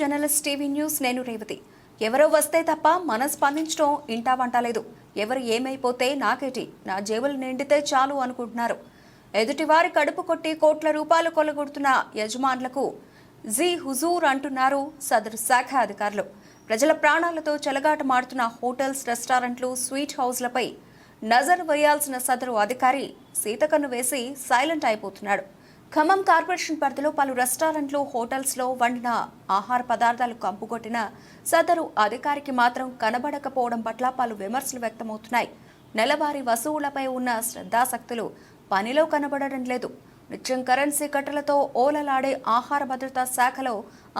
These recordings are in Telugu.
జర్నలిస్ట్ టీవీ న్యూస్ నేను రేవతి. ఎవరో వస్తే తప్ప మనం స్పందించడం ఇంటా వంటలేదు. ఎవరు ఏమైపోతే నాకేటి, నా జేబులు నిండితే చాలు అనుకుంటున్నారు. ఎదుటివారి కడుపు కొట్టి కోట్ల రూపాయలు కొల్లగొడుతున్న యజమానులకు జీ హుజూర్ అంటున్నారు సదరు శాఖ అధికారులు. ప్రజల ప్రాణాలతో చెలగాటమాడుతున్న హోటల్స్, రెస్టారెంట్లు, స్వీట్ హౌస్లపై నజర్ వేయాల్సిన సదరు అధికారి సీతకన్ను వేసి సైలెంట్ అయిపోతున్నాడు. ఖమ్మం కార్పొరేషన్ పరిధిలో పలు రెస్టారెంట్లు, హోటల్స్లో వండిన ఆహార పదార్థాలు కంపుకొట్టిన సదరు అధికారికి మాత్రం కనబడకపోవడం పట్ల పలు విమర్శలు వ్యక్తమవుతున్నాయి. నెలవారీ వసూళ్లపై ఉన్న శ్రద్ధాశక్తులు పనిలో కనబడడం లేదు. నిత్యం కరెన్సీ కట్టలతో ఓలలాడే ఆహార భద్రతా శాఖలో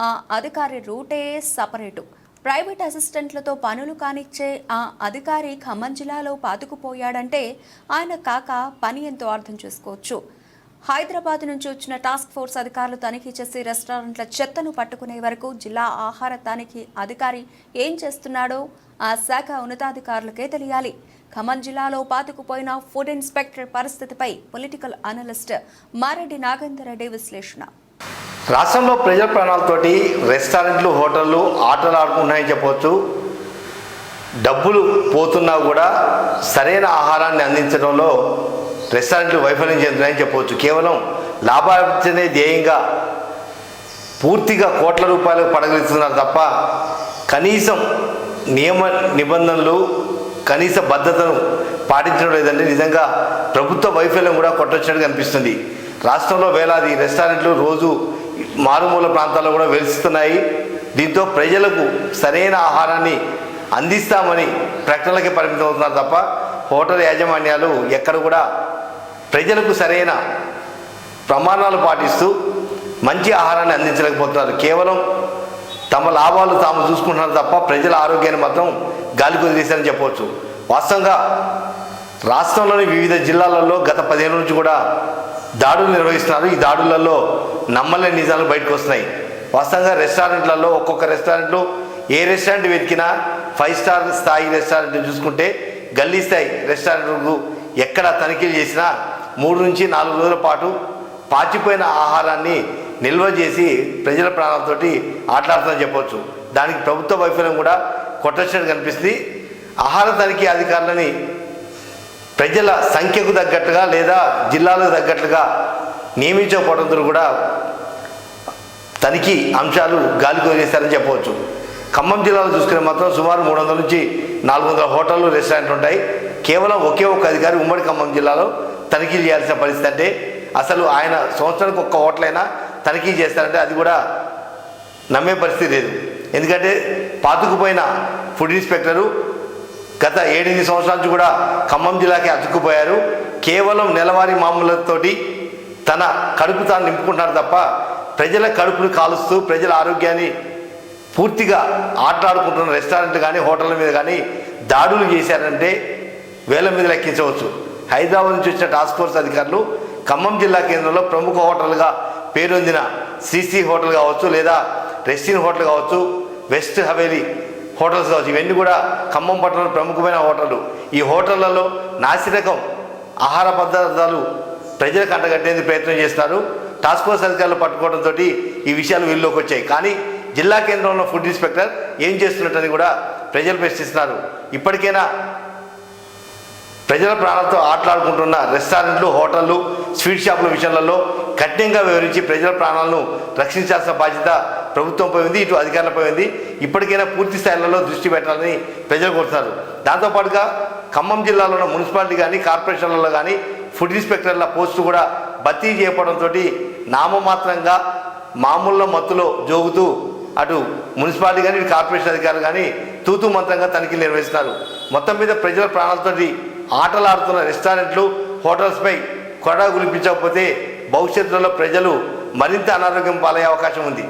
ఆ అధికారి రూటే సపరేటు. ప్రైవేట్ అసిస్టెంట్లతో పనులు కానిచ్చే ఆ అధికారి ఖమ్మం జిల్లాలో పాతుకుపోయాడంటే ఆయన కాక పని ఎంతో అర్థం చేసుకోవచ్చు. హైదరాబాద్ నుంచి వచ్చిన టాస్క్ ఫోర్స్ అధికారులు తనిఖీ చేసి రెస్టారెంట్ల చెత్తను పట్టుకునే వరకు జిల్లా ఆహార తనిఖీ అధికారి ఏం చేస్తున్నాడో ఆ శాఖ ఉన్నతాధికారులకే తెలియాలి. ఖమ్మం జిల్లాలో పాతుకుపోయిన ఫుడ్ ఇన్స్పెక్టర్ పరిస్థితిపై పొలిటికల్ అనలిస్ట్ మారెడ్డి నాగేందర్ రెడ్డి విశ్లేషణ. రాష్ట్రంలో ప్రజల ప్రాణాలతోటి రెస్టారెంట్లు, హోటళ్ళు ఆటలు ఆడుకుంటున్నాయని చెప్పవచ్చు. డబ్బులు పోతున్నా కూడా సరైన ఆహారాన్ని అందించడంలో రెస్టారెంట్లు వైఫల్యం చెందుతున్నాయని చెప్పవచ్చు. కేవలం లాభార్జనే ధ్యేయంగా పూర్తిగా కోట్ల రూపాయలు పడగలుగుతున్నారు తప్ప కనీసం నియమ నిబంధనలు, కనీస భద్రతను పాటించడం లేదంటే నిజంగా ప్రభుత్వ వైఫల్యం కూడా కొట్టొచ్చినట్టు కనిపిస్తుంది. రాష్ట్రంలో వేలాది రెస్టారెంట్లు రోజు మారుమూల ప్రాంతాల్లో కూడా వెలుస్తున్నాయి. దీంతో ప్రజలకు సరైన ఆహారాన్ని అందిస్తామని ప్రకటనలకే పరిమితం అవుతున్నారు తప్ప హోటల్ యాజమాన్యాలు ఎక్కడ కూడా ప్రజలకు సరైన ప్రమాణాలు పాటిస్తూ మంచి ఆహారాన్ని అందించలేకపోతున్నారు. కేవలం తమ లాభాలు తాము చూసుకుంటున్నారు తప్ప ప్రజల ఆరోగ్యాన్ని మాత్రం గాలి కుదిరేశారని చెప్పవచ్చు. వాస్తవంగా రాష్ట్రంలోని వివిధ జిల్లాలలో గత 15 నుంచి కూడా దాడులు నిర్వహిస్తున్నారు. ఈ దాడులలో నమ్మలేని నిజాలు బయటకు వస్తున్నాయి. వాస్తవంగా రెస్టారెంట్లలో ఒక్కొక్క రెస్టారెంట్లో ఏ రెస్టారెంట్ వెతికినా 5 స్టార్ స్థాయి రెస్టారెంట్ చూసుకుంటే గల్లీ స్థాయి రెస్టారెంట్లకు ఎక్కడ తనిఖీలు చేసినా 3 నుంచి 4 రోజుల పాటు పాచిపోయిన ఆహారాన్ని నిల్వ చేసి ప్రజల ప్రాణాలతోటి ఆటలాడుతుందని చెప్పవచ్చు. దానికి ప్రభుత్వ వైఫల్యం కూడా కొట్టొచ్చినట్టు కనిపిస్తుంది. ఆహార తనిఖీ అధికారులని ప్రజల సంఖ్యకు తగ్గట్టుగా లేదా జిల్లాలకు తగ్గట్టుగా నియమించకపోవడంతో కూడా తనిఖీ అంశాలు గాలికి వదిలేస్తారని చెప్పవచ్చు. ఖమ్మం జిల్లాలో చూసుకునే మాత్రం సుమారు 300 నుంచి 400 హోటళ్ళు, రెస్టారెంట్లు ఉంటాయి. కేవలం ఒకే ఒక్క అధికారి ఉమ్మడి ఖమ్మం జిల్లాలో తనిఖీలు చేయాల్సిన పరిస్థితి. అంటే అసలు ఆయన సంవత్సరానికి ఒక్క హోటల్ అయినా తనిఖీ చేస్తారంటే అది కూడా నమ్మే పరిస్థితి లేదు. ఎందుకంటే పాతుకుపోయిన ఫుడ్ ఇన్స్పెక్టరు గత 7-8 సంవత్సరాల నుంచి కూడా ఖమ్మం జిల్లాకి అతుక్కుపోయారు. కేవలం నెలవారీ మామూలతోటి తన కడుపు తాను నింపుకుంటున్నారు తప్ప ప్రజల కడుపును కాలుస్తూ ప్రజల ఆరోగ్యాన్ని పూర్తిగా ఆటలాడుకుంటున్న రెస్టారెంట్లు కానీ హోటళ్ళ మీద కానీ దాడులు చేశారంటే వేల మీద లెక్కించవచ్చు. హైదరాబాద్ నుంచి వచ్చిన టాస్క్ ఫోర్స్ అధికారులు ఖమ్మం జిల్లా కేంద్రంలో ప్రముఖ హోటల్గా పేరొందిన సిసి హోటల్ కావచ్చు, లేదా రెస్టిన్ హోటల్ కావచ్చు, వెస్ట్ హవేలీ హోటల్స్ కావచ్చు, ఇవన్నీ కూడా ఖమ్మం పట్టణంలో ప్రముఖమైన హోటళ్ళు. ఈ హోటళ్లలో నాసిరకం ఆహార పదార్థాలు ప్రజలకు అంటగట్టేందుకు ప్రయత్నం చేస్తున్నారు. టాస్క్ ఫోర్స్ అధికారులు పట్టుకోవడంతో ఈ విషయాలు వీళ్ళలోకి వచ్చాయి. కానీ జిల్లా కేంద్రంలో ఫుడ్ ఇన్స్పెక్టర్ ఏం చేస్తున్నట్టని కూడా ప్రజలు ప్రశ్నిస్తున్నారు. ఇప్పటికైనా ప్రజల ప్రాణాలతో ఆటలాడుకుంటున్న రెస్టారెంట్లు, హోటళ్ళు, స్వీట్ షాపుల విషయాలలో కఠినంగా వివరించి ప్రజల ప్రాణాలను రక్షించాల్సిన బాధ్యత ప్రభుత్వంపై ఉంది, ఇటు అధికారులపై ఉంది. ఇప్పటికైనా పూర్తి స్థాయిలలో దృష్టి పెట్టాలని ప్రజలు కోరుతున్నారు. దాంతోపాటుగా ఖమ్మం జిల్లాలో ఉన్న మున్సిపాలిటీ కానీ కార్పొరేషన్లలో కానీ ఫుడ్ ఇన్స్పెక్టర్ల పోస్టు కూడా భర్తీ చేయడంతో నామమాత్రంగా మామూలు మత్తులో జోగుతూ అటు మున్సిపాలిటీ కానీ కార్పొరేషన్ అధికారులు కానీ తూతూ మంత్రంగా తనిఖీలు నిర్వహిస్తున్నారు. మొత్తం మీద ప్రజల ప్రాణాలతోటి ఆటలాడుతున్న రెస్టారెంట్లు, హోటల్స్పై కొరడా గురిపించకపోతే భవిష్యత్తులో ప్రజలు మరింత అనారోగ్యం పాలయ్యే అవకాశం ఉంది.